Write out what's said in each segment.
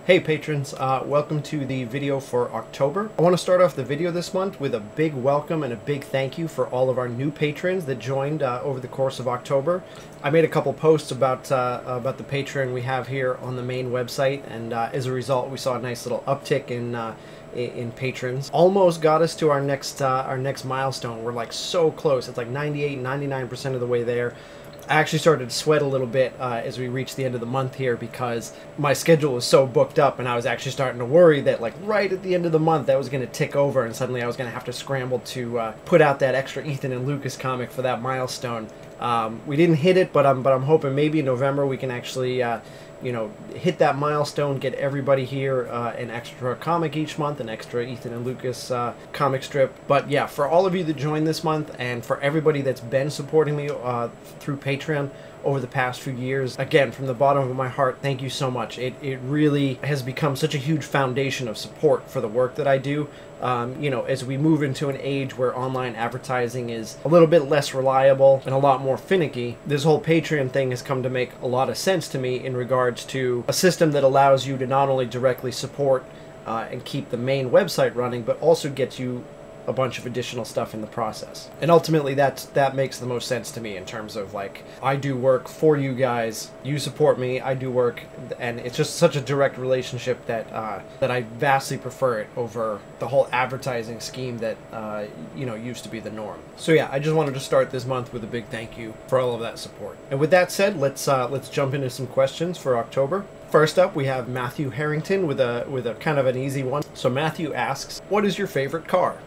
Hey patrons, welcome to the video for October. I want to start off the video this month with a big welcome and a big thank you for all of our new patrons that joined over the course of October. I made a couple posts about the Patron we have here on the main website, and as a result we saw a nice little uptick in patrons. Almost got us to our next milestone. We're like so close. It's like 98-99% of the way there. I actually started to sweat a little bit as we reached the end of the month here, because my schedule was so booked up, and I was actually starting to worry that like right at the end of the month that was going to tick over and suddenly I was going to have to scramble to put out that extra Ethan and Lucas comic for that milestone. We didn't hit it, but I'm hoping maybe in November we can actually you know, hit that milestone, get everybody here an extra comic each month, an extra Ethan and Lucas comic strip. But yeah, for all of you that joined this month, and for everybody that's been supporting me through Patreon over the past few years, again, from the bottom of my heart, thank you so much. It really has become such a huge foundation of support for the work that I do. You know, as we move into an age where online advertising is a little bit less reliable and a lot more finicky, this whole Patreon thing has come to make a lot of sense to me in regards to a system that allows you to not only directly support and keep the main website running, but also gets you a bunch of additional stuff in the process. And ultimately that makes the most sense to me in terms of like, I do work for you guys, you support me, I do work, and it's just such a direct relationship that that I vastly prefer it over the whole advertising scheme that you know, used to be the norm. So yeah, I just wanted to start this month with a big thank you for all of that support. And with that said, let's jump into some questions for October. First up, we have Matthew Harrington with a kind of an easy one. So Matthew asks, what is your favorite car?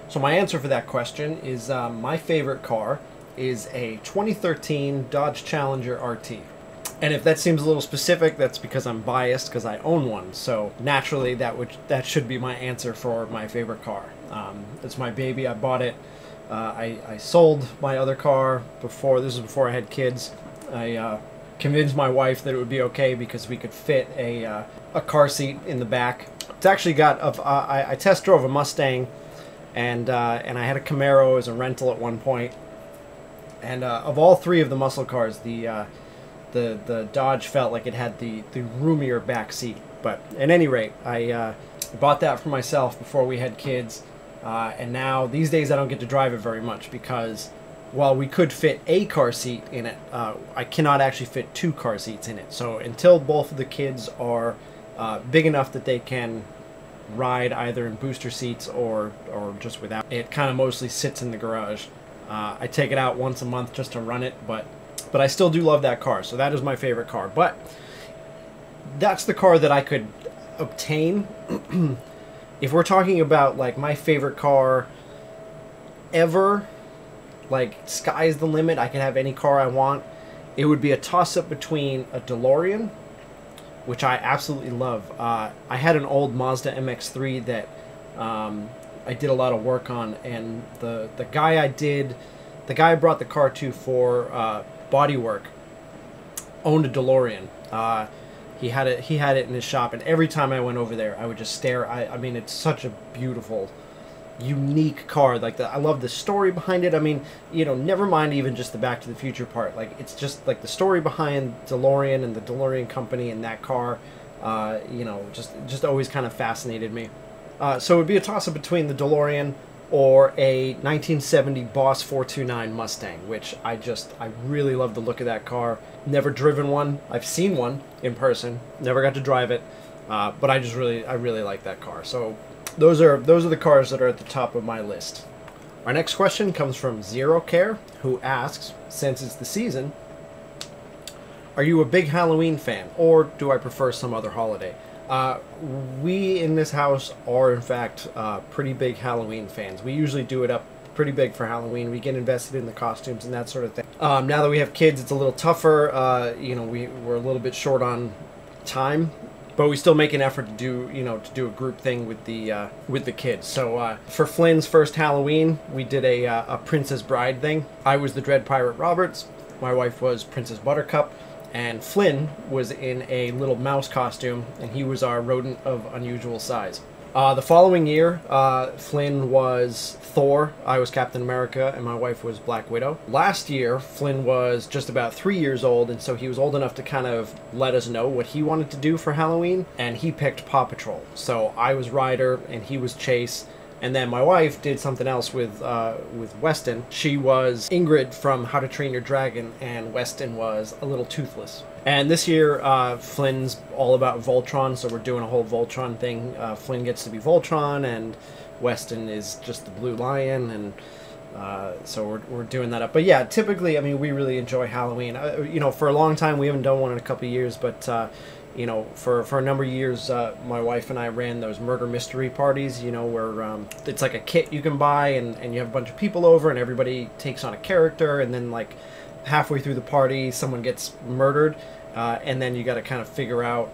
So my answer for that question is my favorite car is a 2013 Dodge Challenger RT. And if that seems a little specific, that's because I'm biased because I own one. So naturally that should be my answer for my favorite car. It's my baby. I bought it. I sold my other car before. This was before I had kids. I convinced my wife that it would be okay because we could fit a car seat in the back. It's actually got I test drove a Mustang. And I had a Camaro as a rental at one point. And of all three of the muscle cars, the Dodge felt like it had the roomier back seat. But at any rate, I bought that for myself before we had kids. And now, these days, I don't get to drive it very much because while we could fit a car seat in it, I cannot actually fit two car seats in it. So until both of the kids are big enough that they can ride either in booster seats or just without, it kind of mostly sits in the garage. I take it out once a month just to run it, but I still do love that car, so that is my favorite car. But that's the car that I could obtain. If we're talking about like my favorite car ever, like sky's the limit, I could have any car I want, it would be a toss-up between a DeLorean, which I absolutely love. I had an old Mazda MX-3 that I did a lot of work on, and the guy I brought the car to for body work owned a DeLorean. He had it in his shop, and every time I went over there, I would just stare. I mean, it's such a beautiful, unique car. Like I love the story behind it. I mean, you know, never mind even just the Back to the Future part. Like, it's just like the story behind DeLorean and the DeLorean company and that car. You know, just always kind of fascinated me. So it would be a toss-up between the DeLorean or a 1970 Boss 429 Mustang, which I really love the look of that car. Never driven one. I've seen one in person. Never got to drive it, but I really like that car. So those are the cars that are at the top of my list. Our next question comes from Zero Care, who asks, since it's the season, are you a big Halloween fan, or do I prefer some other holiday? We in this house are in fact pretty big Halloween fans. We usually do it up pretty big for Halloween. We get invested in the costumes and that sort of thing. Now that we have kids, it's a little tougher. You know, we're a little bit short on time, but we still make an effort to do a group thing with the kids. So for Flynn's first Halloween, we did a Princess Bride thing. I was the Dread Pirate Roberts. My wife was Princess Buttercup, and Flynn was in a little mouse costume, and he was our rodent of unusual size. The following year, Flynn was Thor, I was Captain America, and my wife was Black Widow. Last year, Flynn was just about 3 years old, and so he was old enough to kind of let us know what he wanted to do for Halloween, and he picked Paw Patrol. So I was Ryder, and he was Chase. And then my wife did something else with Weston. She was Ingrid from How to Train Your Dragon, and Weston was a little toothless. And this year, Flynn's all about Voltron, so we're doing a whole Voltron thing. Flynn gets to be Voltron, and Weston is just the Blue Lion, and so we're doing that up. But yeah, typically, I mean, we really enjoy Halloween. You know, for a long time, we haven't done one in a couple of years, but you know, for a number of years, my wife and I ran those murder mystery parties, you know, where it's like a kit you can buy, and you have a bunch of people over, and everybody takes on a character, and then, like, halfway through the party, someone gets murdered, and then you got to kind of figure out,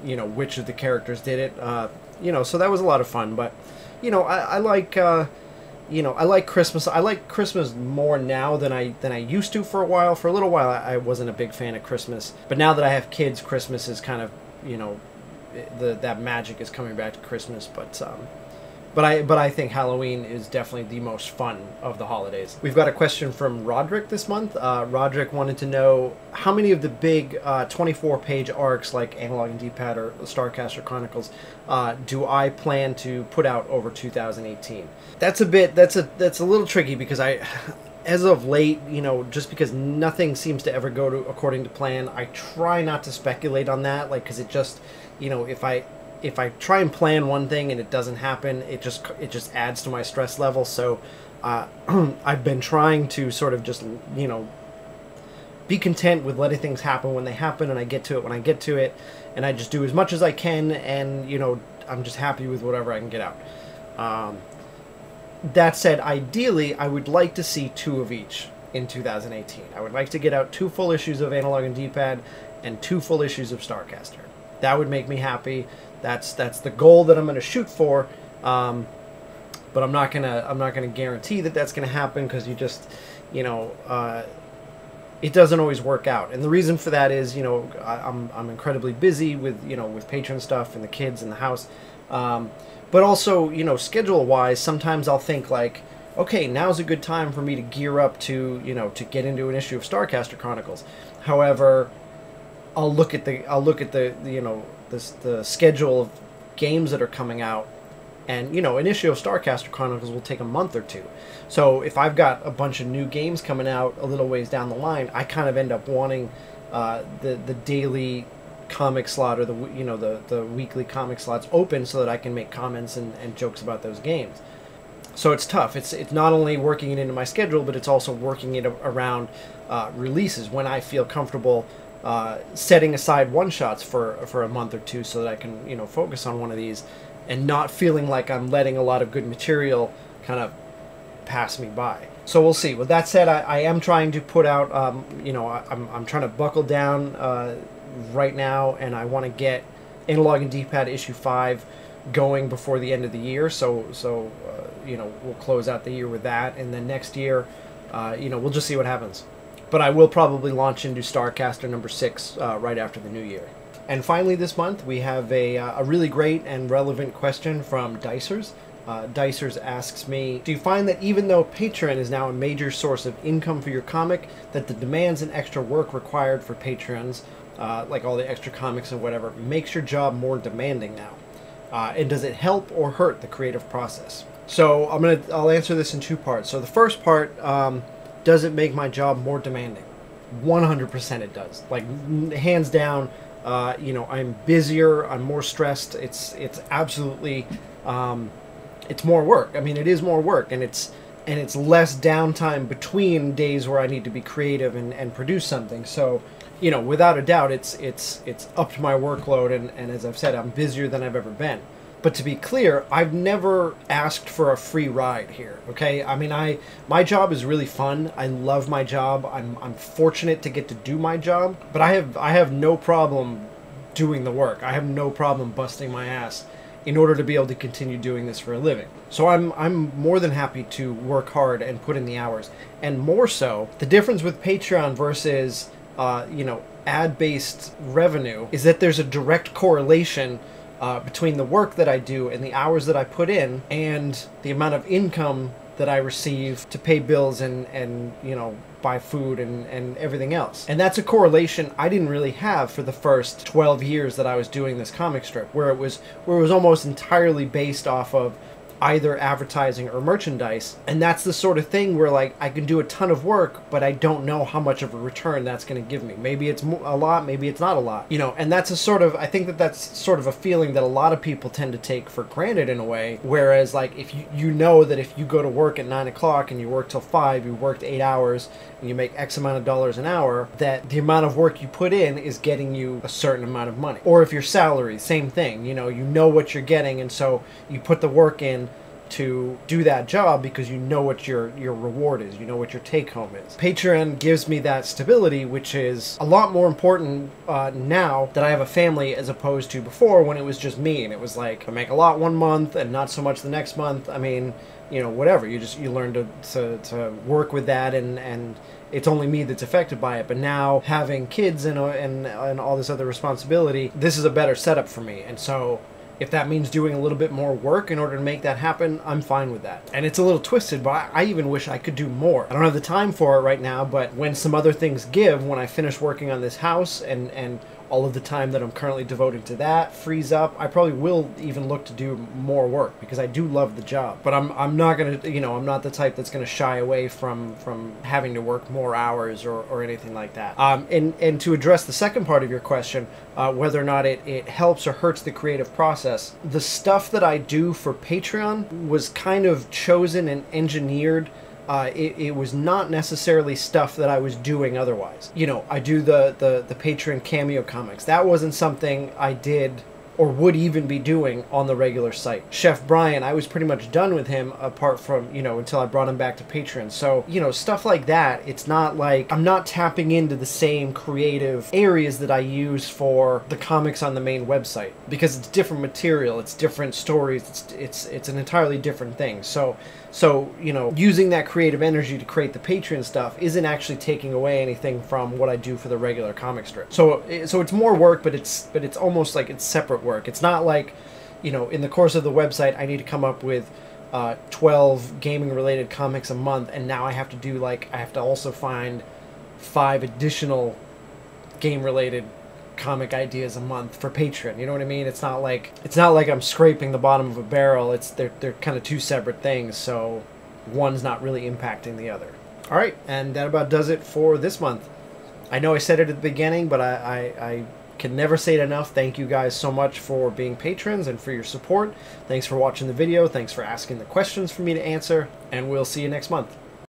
you know, which of the characters did it. You know, so that was a lot of fun. But, you know, I like... you know, I like Christmas. I like Christmas more now than I used to for a while. For a little while, I wasn't a big fan of Christmas. But now that I have kids, Christmas is kind of, you know, that magic is coming back to Christmas. But I think Halloween is definitely the most fun of the holidays. We've got a question from Roderick this month. Roderick wanted to know how many of the big 24-page arcs like Analog and D-Pad or Starcaster Chronicles do I plan to put out over 2018? That's a little tricky because as of late, you know, just because nothing seems to ever go according to plan, I try not to speculate on that, like, because it just, you know, if I try and plan one thing and it doesn't happen, it just adds to my stress level. So I've been trying to sort of just, you know, be content with letting things happen when they happen, and I get to it when I get to it, and I just do as much as I can, and, you know, I'm just happy with whatever I can get out. That said, ideally, I would like to see 2 of each in 2018. I would like to get out 2 full issues of Analog and D-Pad and 2 full issues of Starcaster. That would make me happy. That's the goal that I'm going to shoot for, but I'm not gonna guarantee that that's going to happen, because you just, you know, it doesn't always work out. And the reason for that is, you know, I'm incredibly busy with, you know, with Patron stuff and the kids and the house, but also, you know, schedule-wise, sometimes I'll think like, okay, now's a good time for me to gear up to, you know, to get into an issue of Starcaster Chronicles. However, I'll look at the you know, the schedule of games that are coming out, and, you know, an issue of Starcaster Chronicles will take a month or 2. So if I've got a bunch of new games coming out a little ways down the line, I kind of end up wanting the daily comic slot, or the weekly comic slots open, so that I can make comments and jokes about those games. So it's tough. It's not only working it into my schedule, but it's also working it around releases when I feel comfortable setting aside one-shots for a month or 2, so that I can, you know, focus on one of these and not feeling like I'm letting a lot of good material kind of pass me by. So we'll see. With that said, I am trying to put out, you know, I'm trying to buckle down right now, and I want to get Analog and D-Pad issue 5 going before the end of the year. So you know, we'll close out the year with that, and then next year, you know, we'll just see what happens. But I will probably launch into Starcaster number 6 right after the new year. And finally this month, we have a really great and relevant question from Dicers. Dicers asks me, do you find that even though Patreon is now a major source of income for your comic, that the demands and extra work required for patrons, like all the extra comics and whatever, makes your job more demanding now? And does it help or hurt the creative process? So I'll answer this in 2 parts. So the first part, does it make my job more demanding? 100% it does. Like, hands down. You know, I'm busier, I'm more stressed. It's absolutely, it's more work. I mean, it is more work, and it's less downtime between days where I need to be creative and produce something. So, you know, without a doubt, it's upped my workload, and as I've said, I'm busier than I've ever been. But to be clear, I've never asked for a free ride here, okay? I mean, my job is really fun. I love my job. I'm fortunate to get to do my job, but I have no problem doing the work. I have no problem busting my ass in order to be able to continue doing this for a living. So I'm more than happy to work hard and put in the hours. And more so, the difference with Patreon versus you know, ad-based revenue is that there's a direct correlation between the work that I do and the hours that I put in and the amount of income that I receive to pay bills and you know, buy food and everything else. And that's a correlation I didn't really have for the first 12 years that I was doing this comic strip, where it was almost entirely based off of either advertising or merchandise. And that's the sort of thing where, like, I can do a ton of work, but I don't know how much of a return that's going to give me. Maybe it's a lot, maybe it's not a lot, you know. And that's a sort of, I think that that's sort of a feeling that a lot of people tend to take for granted in a way. Whereas, like, if you know that if you go to work at 9 o'clock and you work till 5, you worked 8 hours and you make X amount of dollars an hour, that the amount of work you put in is getting you a certain amount of money. Or if you're salaried, same thing. You know what you're getting, and so you put the work in to do that job because you know what your reward is, you know what your take home is. Patreon gives me that stability, which is a lot more important now that I have a family as opposed to before when it was just me and it was like I make a lot one month and not so much the next month. I mean, you know, whatever, you learn to work with that, and it's only me that's affected by it. But now having kids and all this other responsibility, this is a better setup for me. And so if that means doing a little bit more work in order to make that happen, I'm fine with that. And it's a little twisted, but I even wish I could do more. I don't have the time for it right now, but when some other things give, when I finish working on this house and all of the time that I'm currently devoting to that frees up, I probably will even look to do more work because I do love the job. But I'm not gonna, you know, I'm not the type that's gonna shy away from having to work more hours or anything like that. And to address the second part of your question, whether or not it helps or hurts the creative process, the stuff that I do for Patreon was kind of chosen and engineered. It was not necessarily stuff that I was doing otherwise. You know, I do the Patron cameo comics. That wasn't something I did or would even be doing on the regular site. Chef Brian, I was pretty much done with him apart from, you know, until I brought him back to Patreon. So, you know, stuff like that, it's not like I'm not tapping into the same creative areas that I use for the comics on the main website because it's different material, it's different stories, it's an entirely different thing. So, you know, using that creative energy to create the Patreon stuff isn't actually taking away anything from what I do for the regular comic strip. So it's more work, but it's almost like it's separate work. It's not like, you know, in the course of the website, I need to come up with 12 gaming-related comics a month, and now I have to do, like, I have to also find 5 additional game-related comic ideas a month for Patreon. You know what I mean? It's not like I'm scraping the bottom of a barrel. They're kind of two separate things, so one's not really impacting the other. All right, and that about does it for this month. I know I said it at the beginning, but I can never say it enough. Thank you guys so much for being patrons and for your support. Thanks for watching the video. Thanks for asking the questions for me to answer, and we'll see you next month.